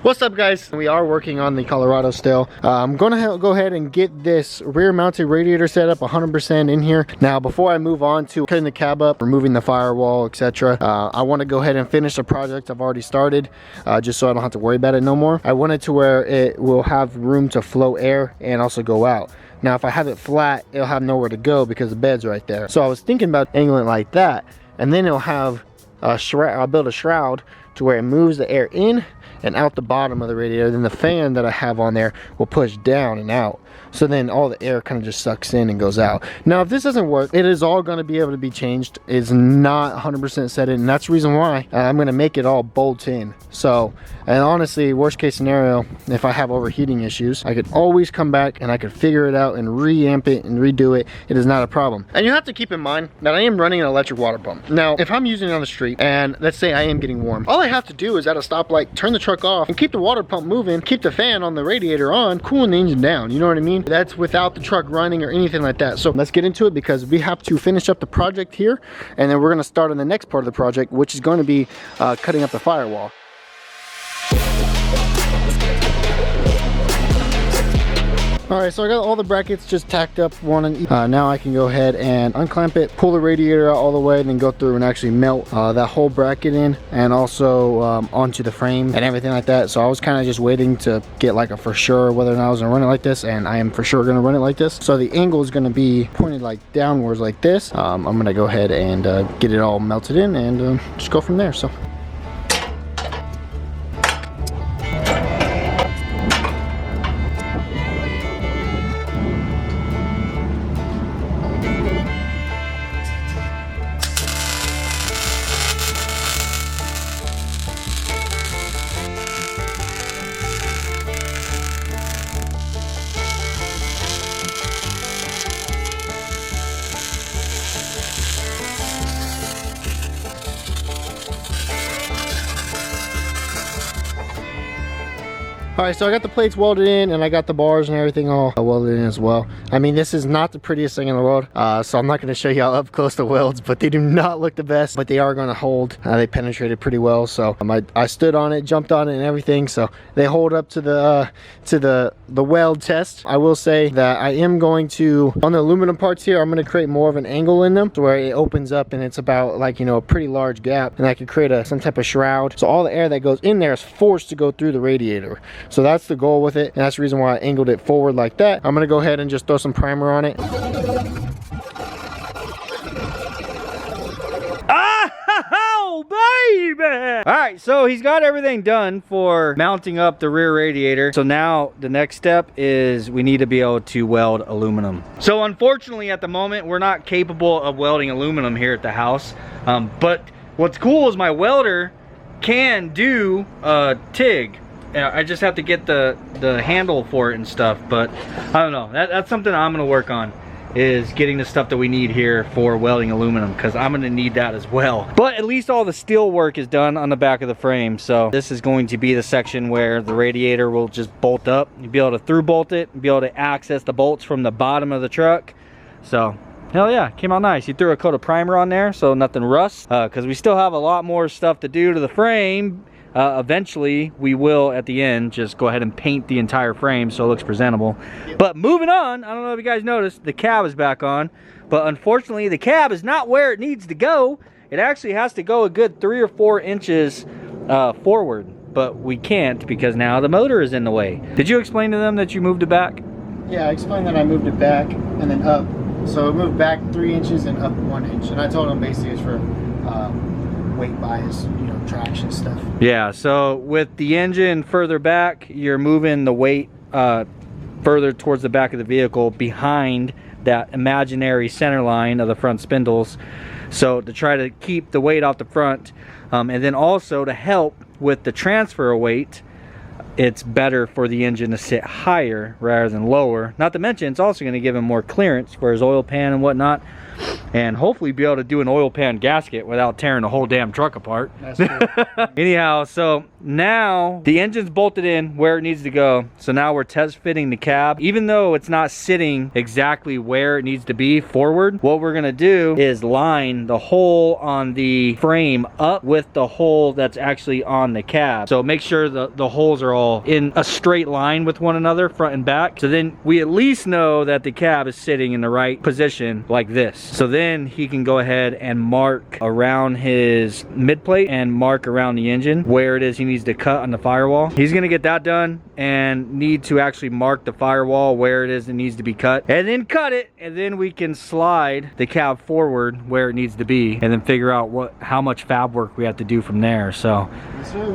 What's up, guys? We are working on the Colorado still. I'm gonna go ahead and get this rear mounted radiator set up 100% in here. Now, before I move on to cutting the cab up, removing the firewall, etc., I want to go ahead and finish the project I've already started, just so I don't have to worry about it no more. I want it to where it will have room to flow air and also go out. Now, if I have it flat, it'll have nowhere to go because the bed's right there. So I was thinking about angling it like that, and then it'll have a shroud. I'll build a shroud to where it moves the air in and out the bottom of the radiator. Then the fan that I have on there will push down and out, so then all the air kind of just sucks in and goes out. Now, if this doesn't work, it is all going to be able to be changed. It's not 100% set in, and that's the reason why I'm going to make it all bolt in. So, and honestly, worst case scenario, if I have overheating issues, I could always come back and I could figure it out and reamp it and redo it. It is not a problem. And you have to keep in mind that I am running an electric water pump. Now, if I'm using it on the street and let's say I am getting warm, all I have to do is at a stoplight turn the truck off and keep the water pump moving, keep the fan on the radiator on, cooling the engine down. You know what I mean? That's without the truck running or anything like that. So let's get into it, because we have to finish up the project here, and then we're going to start on the next part of the project, which is going to be cutting up the firewall. Alright, so I got all the brackets just tacked up one on each. Now I can go ahead and unclamp it, pull the radiator out all the way, and then go through and actually melt that whole bracket in, and also onto the frame and everything like that. So I was kind of just waiting to get like a for sure whether or not I was going to run it like this, and I am for sure going to run it like this. So the angle is going to be pointed like downwards like this. I'm going to go ahead and get it all melted in and just go from there. So. Alright, so I got the plates welded in, and I got the bars and everything all welded in as well. I mean, this is not the prettiest thing in the world, so I'm not going to show you all up close the welds, but they do not look the best, but they are going to hold. They penetrated pretty well, so I stood on it, jumped on it and everything, so they hold up to the weld test. I will say that I am going to, on the aluminum parts here, I'm going to create more of an angle in them to where it opens up and it's about like, you know, a pretty large gap, and I could create some type of shroud, so all the air that goes in there is forced to go through the radiator. So that's the goal with it, and that's the reason why I angled it forward like that. I'm gonna go ahead and just throw some primer on it. Oh, baby! All right, so he's got everything done for mounting up the rear radiator. So now the next step is we need to be able to weld aluminum. So unfortunately, at the moment, we're not capable of welding aluminum here at the house. But what's cool is my welder can do TIG. I just have to get the handle for it and stuff, but I don't know. That's something I'm gonna work on, is getting the stuff that we need here for welding aluminum, because I'm gonna need that as well. But at least all the steel work is done on the back of the frame, so this is going to be the section where the radiator will just bolt up. You'll be able to through bolt it and be able to access the bolts from the bottom of the truck. So hell yeah, came out nice. You threw a coat of primer on there so nothing rusts, because we still have a lot more stuff to do to the frame. Eventually we will, at the end, just go ahead and paint the entire frame so it looks presentable. But moving on, I don't know if you guys noticed, the cab is back on, but unfortunately the cab is not where it needs to go. It actually has to go a good 3 or 4 inches forward, but we can't because now the motor is in the way. Did you explain to them that you moved it back? Yeah, I explained that I moved it back and then up. So it moved back 3 inches and up 1 inch, and I told them basically it's for weight bias, you know, traction stuff. Yeah, so with the engine further back, you're moving the weight further towards the back of the vehicle behind that imaginary center line of the front spindles, so to try to keep the weight off the front, and then also to help with the transfer of weight. It's better for the engine to sit higher rather than lower. Not to mention, it's also going to give him more clearance for his oil pan and whatnot. and hopefully be able to do an oil pan gasket without tearing the whole damn truck apart. That's true. Anyhow, so now the engine's bolted in where it needs to go. So now we're test fitting the cab. Even though it's not sitting exactly where it needs to be forward, what we're gonna do is line the hole on the frame up with the hole that's actually on the cab. So make sure the holes are all in a straight line with one another, front and back. So then we at least know that the cab is sitting in the right position like this. So then he can go ahead and mark around his mid plate and mark around the engine where it is he needs to cut on the firewall. He's gonna get that done and need to actually mark the firewall where it is it needs to be cut, and then cut it, and then we can slide the cab forward where it needs to be, and then figure out how much fab work we have to do from there. So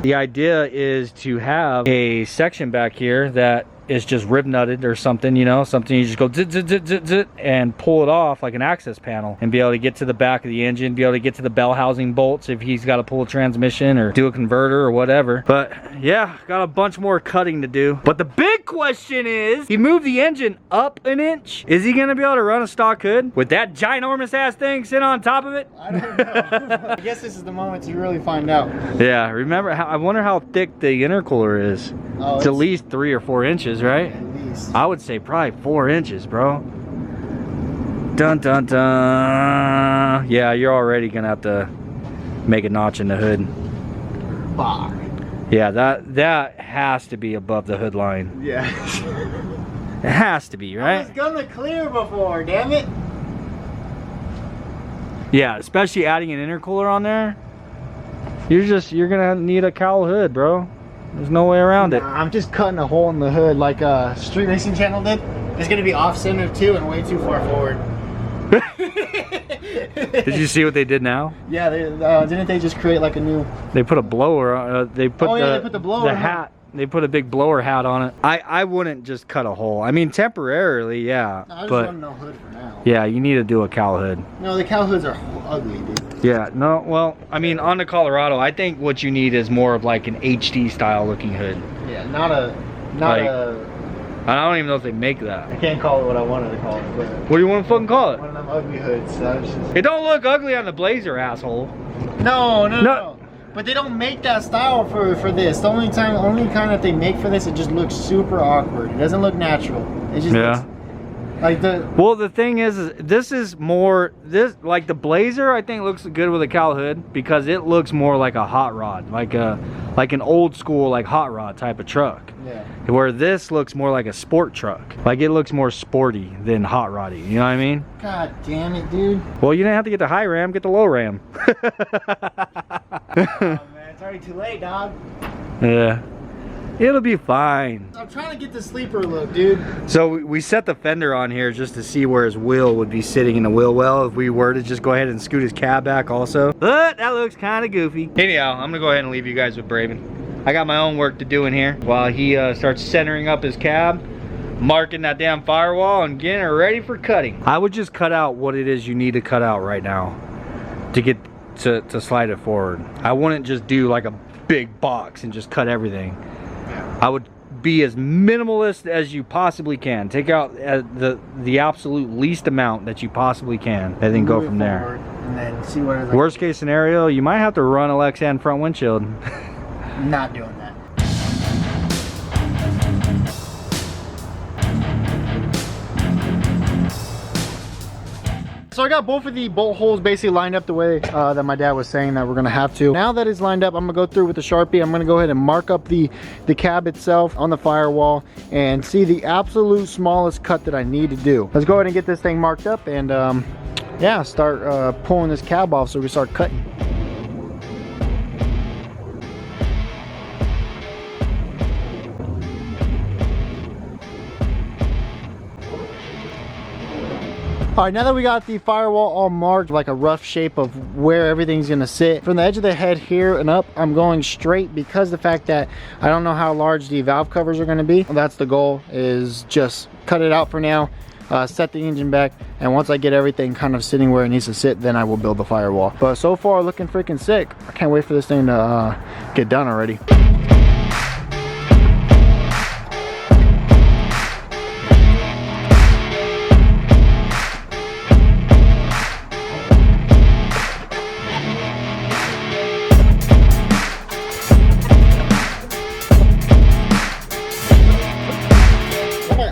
the idea is to have a section back here that is just rib nutted or something, you know, something you just go zit, zit, zit, zit, zit, and pull it off like an access panel, and be able to get to the back of the engine, be able to get to the bell housing bolts if he's got to pull a transmission or do a converter or whatever. But yeah, got a bunch more cutting to do. But the big question is, he moved the engine up an inch. Is he gonna be able to run a stock hood with that ginormous ass thing sitting on top of it? I don't know. I guess this is the moment to really find out. Yeah, remember, I wonder how thick the intercooler is. Oh, it's at least 3 or 4 inches, right? At least. I would say probably 4 inches, bro. Dun dun dun. Yeah, you're already gonna have to make a notch in the hood. Bar. Yeah, that has to be above the hood line. Yeah. It has to be, I right? was gonna clear before, damn it. Yeah, especially adding an intercooler on there. You're gonna need a cowl hood, bro. There's no way around it. I'm just cutting a hole in the hood like Street Racing Channel did. It's gonna be off center too and way too far forward. Did you see what they did now? Yeah, didn't they just create like a new? They put a blower. They put they put the blower. The hat. They put a big blower hat on it. I wouldn't just cut a hole. I mean, temporarily, yeah. No, I just but want no hood for now. yeah, you need to do a cowl hood. No, the cowl hoods are ugly, dude. Yeah, no, well, I mean, on the Colorado, I think what you need is more of like an HD style looking hood. Yeah, not a. I don't even know if they make that. I can't call it what I wanted to call it. But What do you want to fucking call it? one of them ugly hoods. So I was just... It don't look ugly on the Blazer, asshole. No. But they don't make that style for this. The only kind that they make for this, it just looks super awkward. It doesn't look natural. It just looks like the. Well, the thing is this is more like the Blazer. I think looks good with a cowl hood because it looks more like a hot rod, like an old school like hot rod type of truck. Yeah. Where this looks more like a sport truck. Like it looks more sporty than hot roddy. You know what I mean? God damn it, dude. Well, you didn't have to get the high ram, get the low ram. Oh man, it's already too late, dog. Yeah. It'll be fine. I'm trying to get the sleeper look, dude. So we set the fender on here just to see where his wheel would be sitting in the wheel well if we were to just go ahead and scoot his cab back also. But that looks kind of goofy. Anyhow, I'm gonna go ahead and leave you guys with Braven. I got my own work to do in here while he starts centering up his cab, marking that damn firewall, and getting it ready for cutting. I would just cut out what it is you need to cut out right now to get to slide it forward. I wouldn't just do like a big box and just cut everything. I would be as minimalist as you possibly can. Take out the absolute least amount that you possibly can, and then go from there. And then see what it's Worst case scenario, you might have to run a Lexan front windshield. Not doing that. So I got both of the bolt holes basically lined up the way that my dad was saying that we're gonna have to. Now that it's lined up, I'm gonna go through with the Sharpie. I'm gonna go ahead and mark up the cab itself on the firewall and see the absolute smallest cut that I need to do. Let's go ahead and get this thing marked up and yeah, start pulling this cab off so we start cutting. All right, now that we got the firewall all marked, like a rough shape of where everything's gonna sit, from the edge of the head here and up, I'm going straight because the fact that I don't know how large the valve covers are gonna be. That's the goal, is just cut it out for now, set the engine back, and once I get everything kind of sitting where it needs to sit, then I will build the firewall. But so far, looking freaking sick. I can't wait for this thing to get done already.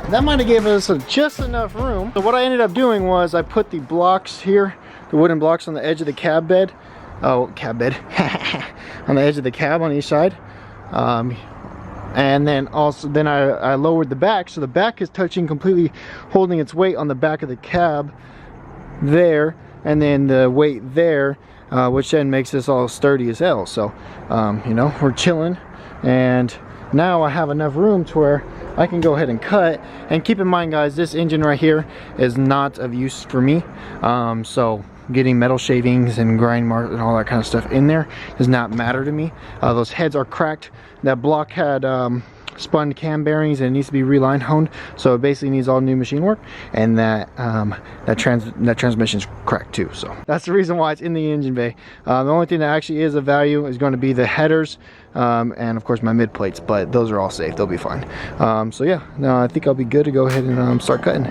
that might have given us just enough room. So what I ended up doing was I put the blocks here, the wooden blocks on the edge of the cab bed. Oh, cab bed. On the edge of the cab on each side. And then also, I lowered the back, so the back is touching completely, holding its weight on the back of the cab there, and then the weight there, which then makes this all sturdy as hell. So, you know, we're chilling, and now I have enough room to where I can go ahead and cut. And keep in mind, guys, this engine right here is not of use for me. So getting metal shavings and grind marks and all that kind of stuff in there does not matter to me. Those heads are cracked. That block had spun cam bearings and it needs to be reline honed, so it basically needs all new machine work, and that transmission's cracked too. So that's the reason why it's in the engine bay. The only thing that actually is of value is going to be the headers, and of course my mid plates, but those are all safe, they'll be fine. So yeah, no, I think I'll be good to go ahead and start cutting.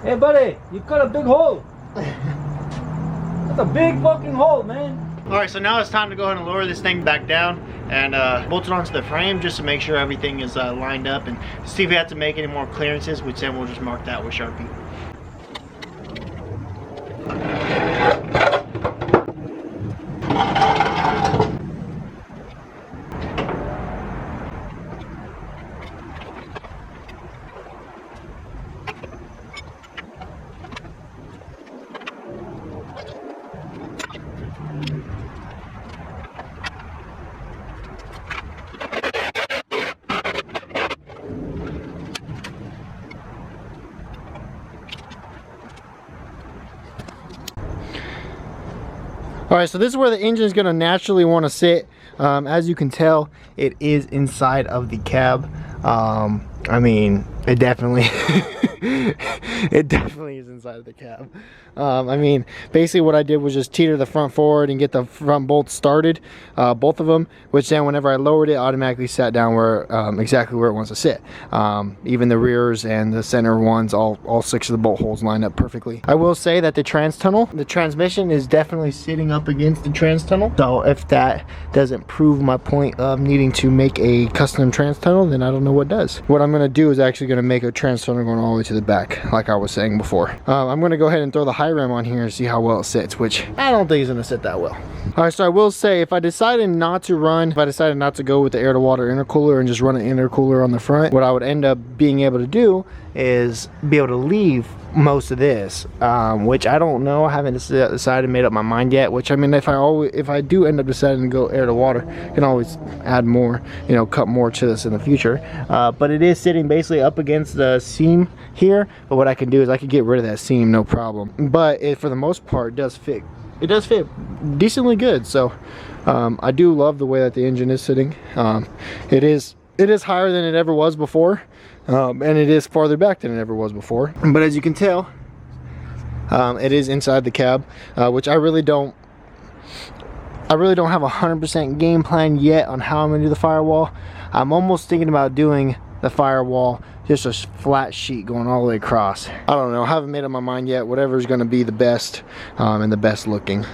Hey buddy, you cut a big hole. That's a big fucking hole, man. Alright, so now it's time to go ahead and lower this thing back down and bolt it onto the frame just to make sure everything is lined up, and see if we have to make any more clearances, which then we'll just mark that with Sharpie. Alright, so this is where the engine is going to naturally want to sit. As you can tell, it is inside of the cab. I mean, it definitely it definitely is inside of the cab. I mean, basically what I did was just teeter the front forward and get the front bolts started, both of them, which then whenever I lowered it, automatically sat down where exactly where it wants to sit. Even the rears and the center ones, all 6 of the bolt holes lined up perfectly. I will say that the transmission is definitely sitting up against the trans tunnel. So if that doesn't prove my point of needing to make a custom trans tunnel, then I don't know what does. What I'm going to do is actually going to make a trans tunnel going all the way to the back, like I was saying before. I'm going to go ahead and throw the high rim on here and see how well it sits, which I don't think is going to sit that well. Alright, so I will say, if I decided not to go with the air to water intercooler and just run an intercooler on the front, what I would end up being able to do is be able to leave most of this, which I don't know. I haven't decided, made up my mind yet, which I mean, if I do end up deciding to go air to water, I can always add more, you know, cut more to this in the future. But it is sitting basically up against the seam here, but what I can do is I can get rid of that seam, no problem. But it, for the most part, does fit. It does fit decently good. So I do love the way that the engine is sitting. It is higher than it ever was before, and it is farther back than it ever was before. But as you can tell, it is inside the cab, which I really don't have a 100% game plan yet on how I'm gonna do the firewall. I'm almost thinking about doing the firewall just a flat sheet going all the way across. I don't know, I haven't made up my mind yet. Whatever is going to be the best and the best looking.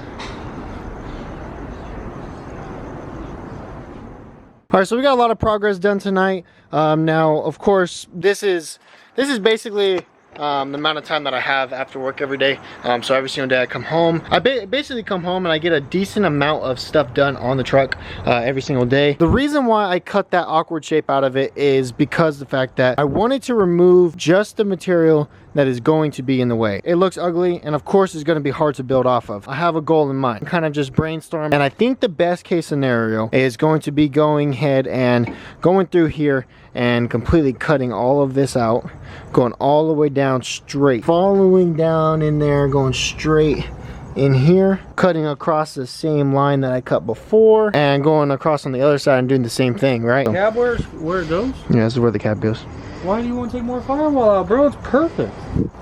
Alright, so we got a lot of progress done tonight. Now of course this is basically the amount of time that I have after work every day. So every single day I come home, I basically come home and I get a decent amount of stuff done on the truck every single day. The reason why I cut that awkward shape out of it is because the fact that I wanted to remove just the material that is going to be in the way. It looks ugly, and of course it's going to be hard to build off of. I have a goal in mind, kind of just brainstorm, and I think the best case scenario is going to be going ahead and going through here and completely cutting all of this out, going all the way down straight, following down in there, going straight in here, cutting across the same line that I cut before, and going across on the other side and doing the same thing, right? Cab, where it goes? Yeah, this is where the cab goes. Why do you want to take more Firewall out, bro? It's perfect.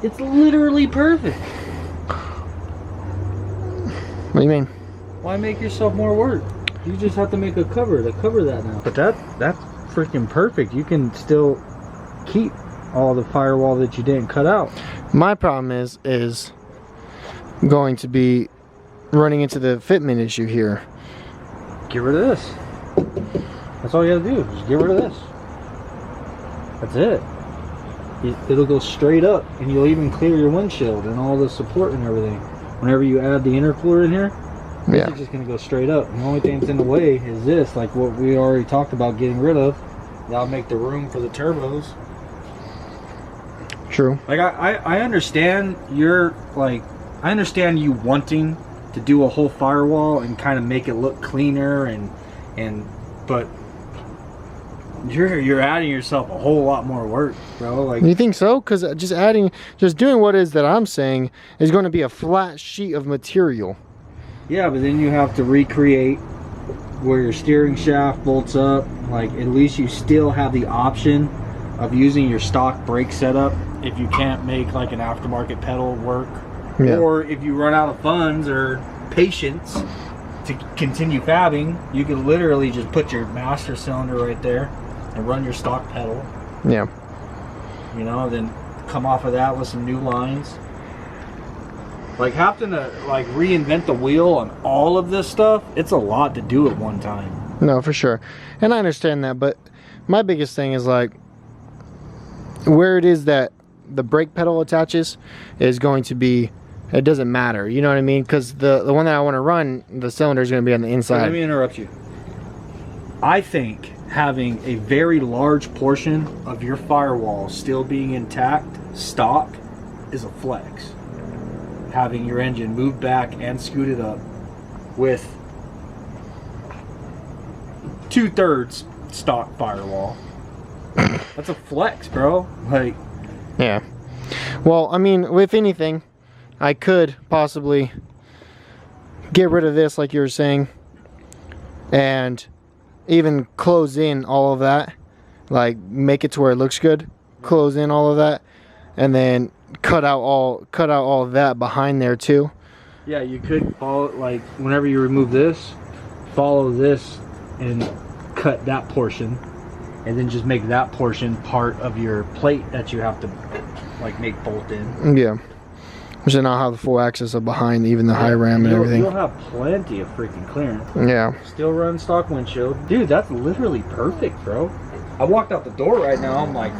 It's literally perfect. What do you mean? Why make yourself more work? You just have to make a cover to cover that now. But that's freaking perfect. You can still keep all the Firewall that you didn't cut out. My problem is going to be running into the fitment issue here. Get rid of this. That's all you gotta do. Just get rid of this. That's it. It'll go straight up, and you'll even clear your windshield and all the support and everything. Whenever you add the intercooler in here, yeah, it's just gonna go straight up. And the only thing that's in the way is this, like what we already talked about getting rid of. That'll make the room for the turbos. True. Like I understand I understand you wanting to do a whole Firewall and kind of make it look cleaner but you're adding yourself a whole lot more work, bro. Like, you think so? Because just doing what is that I'm saying is going to be a flat sheet of material. Yeah, but then you have to recreate where your steering shaft bolts up. Like, at least you still have the option of using your stock brake setup if you can't make like an aftermarket pedal work. Yeah. Or if you run out of funds or patience to continue fabbing, you can literally just put your master cylinder right there and run your stock pedal. Yeah. You know, then come off of that with some new lines. Like, having to like reinvent the wheel on all of this stuff, it's a lot to do at one time. No, for sure. And I understand that, but my biggest thing is like where it is that the brake pedal attaches is going to be, it doesn't matter, you know what I mean? Because the one that I want to run, the cylinder is going to be on the inside. So let me interrupt you. I think having a very large portion of your Firewall still being intact, stock, is a flex. Having your engine moved back and scooted up with 2/3 stock Firewall. That's a flex, bro. Like, yeah. Well, I mean, if anything, I could possibly get rid of this like you were saying and even close in all of that, like make it to where it looks good, close in all of that, and then cut out all of that behind there too. Yeah, you could follow, like, whenever you remove this, follow this and cut that portion, and then just make that portion part of your plate that you have to like make bolt in. Yeah. So now I have the full access of behind, even the high ram and everything. You'll have plenty of freaking clearance. Yeah. Still run stock windshield. Dude, that's literally perfect, bro. I walked out the door right now, I'm like,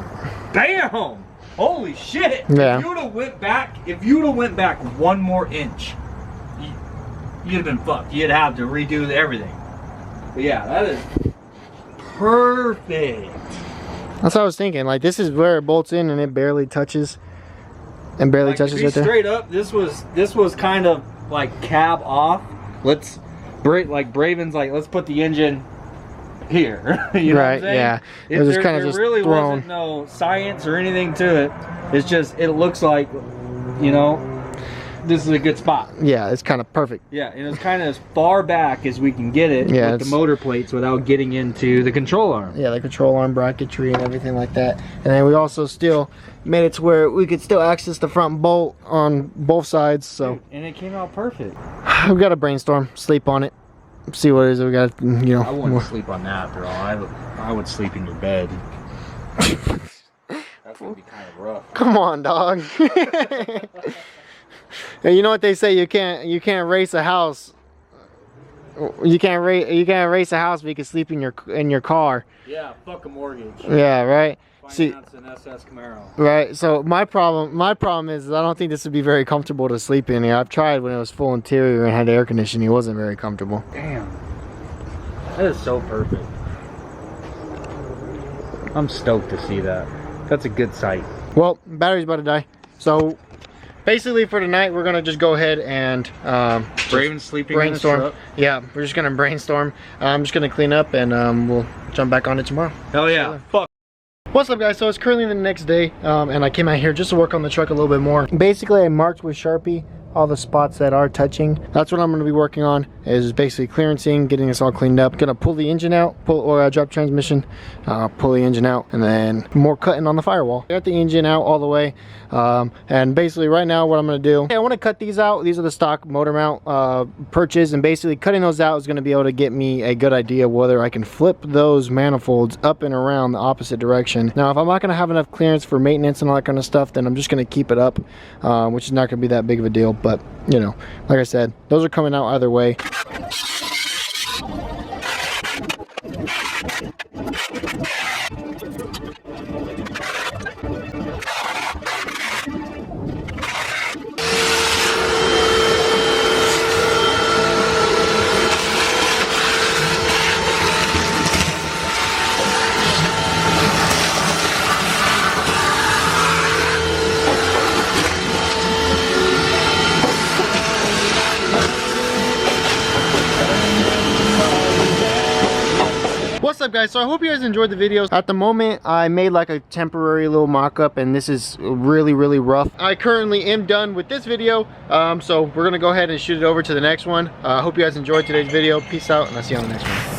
bam! Holy shit! Yeah. If you'd have went back one more inch, you'd have been fucked. You'd have to redo everything. But yeah, that is perfect. That's what I was thinking. Like, this is where it bolts in and it barely touches. And barely like, touches right there. Straight up, this was kind of like cab off. Let's like Braven's like, let's put the engine here. You know what I'm saying? Yeah. It was kind of just really thrown. Wasn't no science or anything to it. It's just, it looks like, you know, this is a good spot. Yeah, it's kind of perfect. Yeah, and it's kind of as far back as we can get it with the motor plates without getting into the control arm. Yeah, the control arm bracketry and everything like that. And then we also still made it to where we could still access the front bolt on both sides. So. Dude, and it came out perfect. We've got to brainstorm, sleep on it, see what it is we got. You know. I wouldn't sleep on that, bro. I would sleep in your bed. That's gonna be kind of rough. Come on, dog. You know what they say? You can't race a house. You can't race a house, but you can sleep in your car. Yeah, fuck a mortgage. Yeah, right. See, Finance an SS Camaro. right. So my problem is I don't think this would be very comfortable to sleep in here. I've tried when it was full interior and had air conditioning. It wasn't very comfortable. Damn. That is so perfect. I'm stoked to see that. That's a good sight. Well, battery's about to die. So basically for tonight, we're gonna just go ahead and Braven's sleeping brainstorm. in his truck. Yeah, we're just gonna brainstorm. I'm just gonna clean up and we'll jump back on it tomorrow. Hell yeah. Fuck. What's up, guys? So it's currently the next day and I came out here just to work on the truck a little bit more. Basically, I marked with Sharpie all the spots that are touching. That's what I'm going to be working on, is basically clearancing, getting this all cleaned up. Gonna pull the engine out, drop transmission, pull the engine out, and then more cutting on the firewall. Got the engine out all the way, and basically right now what I'm going to do, I want to cut these out. These are the stock motor mount perches, and basically cutting those out is going to be able to get me a good idea of whether I can flip those manifolds up and around the opposite direction. Now, if I'm not going to have enough clearance for maintenance and all that kind of stuff, then I'm just going to keep it up, which is not going to be that big of a deal. But you know, like I said, those are coming out either way. What's up, guys? So I hope you guys enjoyed the videos. At the moment, I made like a temporary little mock-up, and this is really rough. I currently am done with this video, so we're gonna go ahead and shoot it over to the next one. I hope you guys enjoyed today's video. Peace out, and I'll see you on the next one.